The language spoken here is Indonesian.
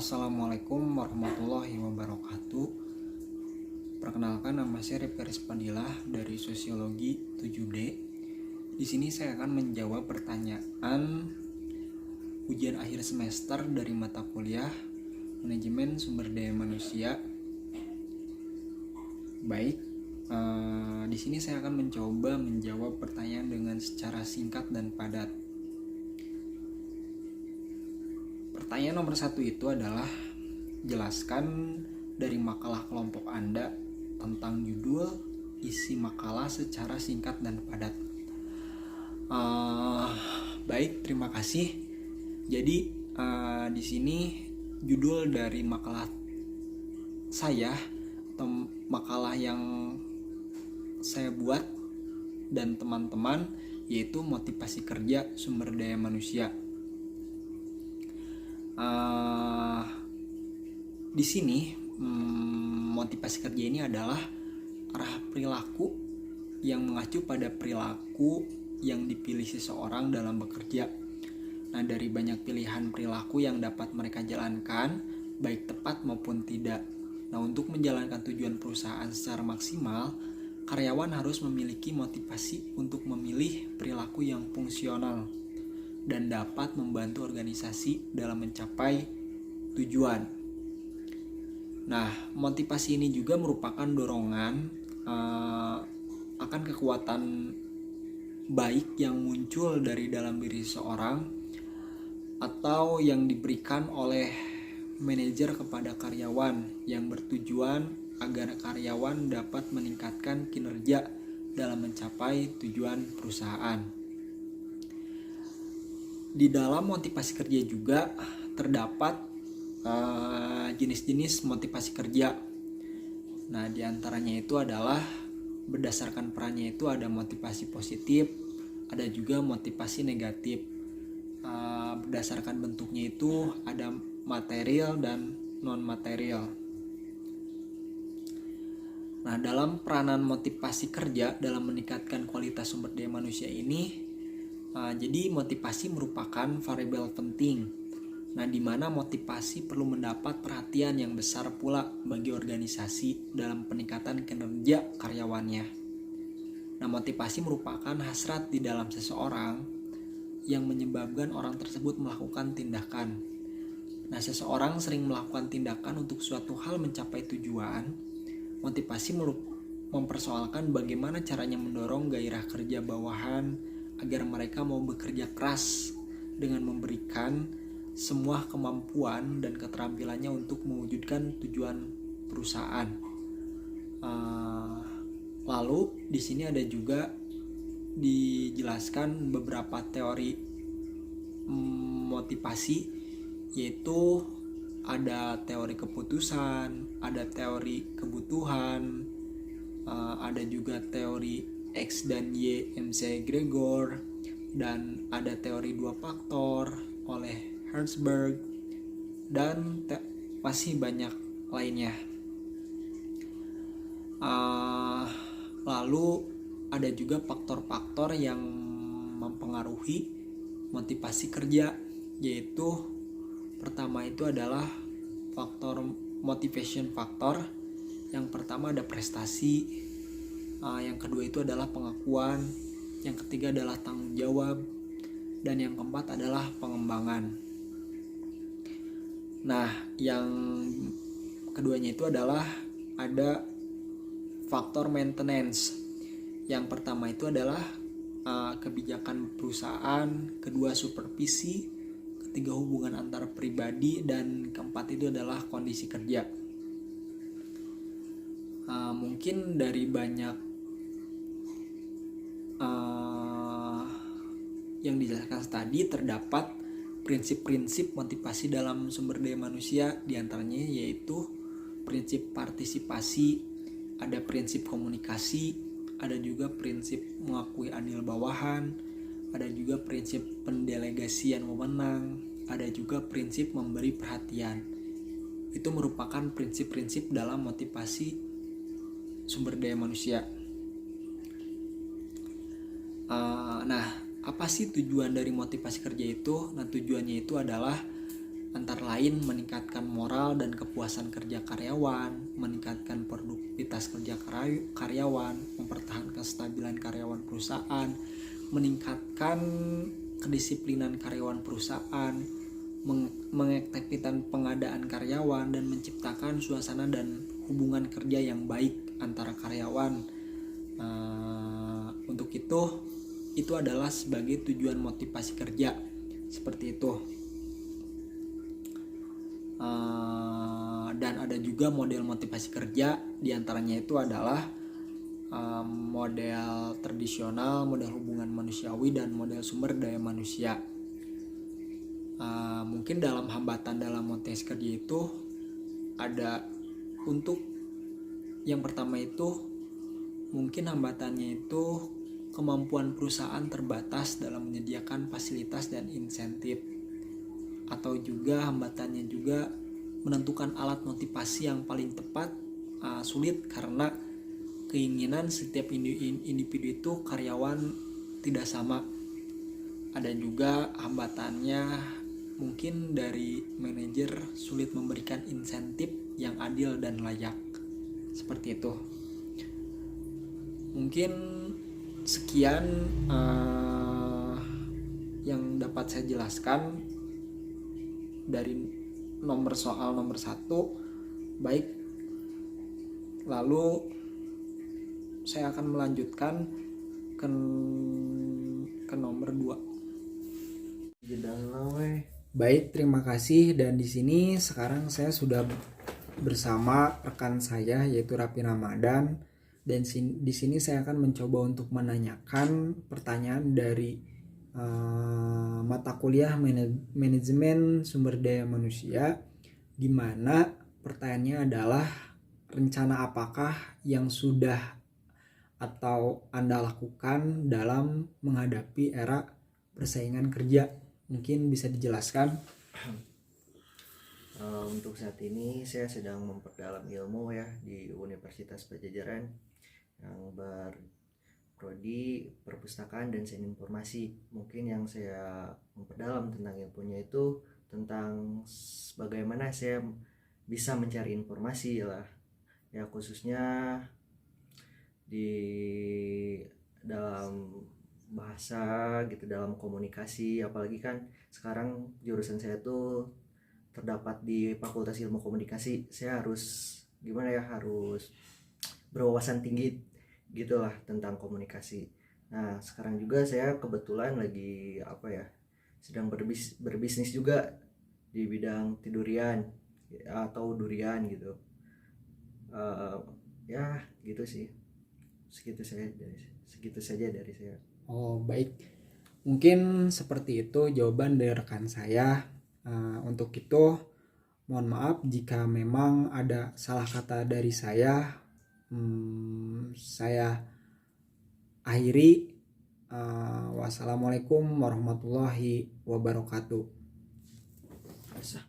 Assalamualaikum warahmatullahi wabarakatuh. Perkenalkan, nama saya Rifka Rizpadilah dari Sosiologi 7D. Di sini saya akan menjawab pertanyaan ujian akhir semester dari mata kuliah Manajemen Sumber Daya Manusia. Baik, di sini saya akan mencoba menjawab pertanyaan dengan secara singkat dan padat. Pertanyaan nomor 1 itu adalah, jelaskan dari makalah kelompok Anda tentang judul, isi makalah secara singkat dan padat. Baik, terima kasih. Jadi di sini judul dari makalah saya atau makalah yang saya buat dan teman-teman yaitu motivasi kerja sumber daya manusia. Di sini motivasi kerja ini adalah arah perilaku yang mengacu pada perilaku yang dipilih seseorang dalam bekerja. Nah, dari banyak pilihan perilaku yang dapat mereka jalankan, baik tepat maupun tidak. Nah, untuk menjalankan tujuan perusahaan secara maksimal, karyawan harus memiliki motivasi untuk memilih perilaku yang fungsional dan dapat membantu organisasi dalam mencapai tujuan. Nah, motivasi ini juga merupakan dorongan akan kekuatan baik yang muncul dari dalam diri seseorang atau yang diberikan oleh manajer kepada karyawan yang bertujuan agar karyawan dapat meningkatkan kinerja dalam mencapai tujuan perusahaan. Di dalam motivasi kerja juga terdapat jenis-jenis motivasi kerja. Nah, diantaranya itu adalah berdasarkan perannya itu ada motivasi positif, ada juga motivasi negatif. Berdasarkan bentuknya itu ada material dan non material. Nah, dalam peranan motivasi kerja dalam meningkatkan kualitas sumber daya manusia ini, jadi motivasi merupakan variabel penting. Nah, di mana motivasi perlu mendapat perhatian yang besar pula bagi organisasi dalam peningkatan kinerja karyawannya. Nah, motivasi merupakan hasrat di dalam seseorang yang menyebabkan orang tersebut melakukan tindakan. Nah, seseorang sering melakukan tindakan untuk suatu hal mencapai tujuan. Motivasi mempersoalkan bagaimana caranya mendorong gairah kerja bawahan agar mereka mau bekerja keras dengan memberikan semua kemampuan dan keterampilannya untuk mewujudkan tujuan perusahaan. Lalu di sini ada juga dijelaskan beberapa teori motivasi, yaitu ada teori keputusan, ada teori kebutuhan, ada juga teori X dan Y McGregor, dan ada teori dua faktor oleh Herzberg, dan masih banyak lainnya. Lalu ada juga faktor-faktor yang mempengaruhi motivasi kerja, yaitu pertama itu adalah faktor motivation factor. Yang pertama ada prestasi, yang kedua itu adalah pengakuan, yang ketiga adalah tanggung jawab, dan yang keempat adalah pengembangan. Nah, yang keduanya itu adalah ada faktor maintenance. Yang pertama itu adalah kebijakan perusahaan, kedua supervisi, ketiga hubungan antar pribadi, dan keempat itu adalah kondisi kerja. Mungkin dari banyak yang dijelaskan tadi terdapat prinsip-prinsip motivasi dalam sumber daya manusia, diantaranya yaitu prinsip partisipasi, ada prinsip komunikasi, ada juga prinsip mengakui andil bawahan, ada juga prinsip pendelegasian wewenang, ada juga prinsip memberi perhatian. Itu merupakan prinsip-prinsip dalam motivasi sumber daya manusia. Nah, apa sih tujuan dari motivasi kerja itu? Nah, tujuannya itu adalah antara lain meningkatkan moral dan kepuasan kerja karyawan, meningkatkan produktivitas kerja karyawan, mempertahankan kestabilan karyawan perusahaan, meningkatkan kedisiplinan karyawan perusahaan, mengefektifkan pengadaan karyawan, dan menciptakan suasana dan hubungan kerja yang baik antara karyawan. Untuk itu adalah sebagai tujuan motivasi kerja, seperti itu. Dan ada juga model motivasi kerja, diantaranya itu adalah model tradisional, model hubungan manusiawi, dan model sumber daya manusia. Mungkin dalam hambatan dalam motivasi kerja itu ada, untuk yang pertama itu mungkin hambatannya itu kemampuan perusahaan terbatas dalam menyediakan fasilitas dan insentif, atau juga hambatannya juga menentukan alat motivasi yang paling tepat sulit karena keinginan setiap individu itu karyawan tidak sama. Ada juga hambatannya mungkin dari manajer sulit memberikan insentif yang adil dan layak, seperti itu. Mungkin sekian yang dapat saya jelaskan dari soal nomor 1. Baik, lalu saya akan melanjutkan ke nomor 2. Baik, terima kasih. Dan di sini sekarang saya sudah bersama rekan saya yaitu Raffi Ramadan, dan di sini saya akan mencoba untuk menanyakan pertanyaan dari mata kuliah manajemen sumber daya manusia, di mana pertanyaannya adalah rencana apakah yang sudah atau Anda lakukan dalam menghadapi era persaingan kerja. Mungkin bisa dijelaskan. Untuk saat ini saya sedang memperdalam ilmu ya di Universitas Pajajaran yang berprodi perpustakaan dan sains informasi. Mungkin yang saya memperdalam tentang ilmunya itu tentang bagaimana saya bisa mencari informasi lah ya, khususnya di dalam bahasa gitu, dalam komunikasi. Apalagi kan sekarang jurusan saya tuh terdapat di Fakultas Ilmu Komunikasi. Saya harus gimana ya, harus berwawasan tinggi gitulah tentang komunikasi. Nah, sekarang juga saya kebetulan lagi sedang berbisnis juga di bidang tidurian atau durian gitu. Ya gitu sih. Segitu saja dari saya. Oh, baik. Mungkin seperti itu jawaban dari rekan saya. Untuk itu mohon maaf jika memang ada salah kata dari saya. Saya akhiri. Wassalamualaikum warahmatullahi wabarakatuh.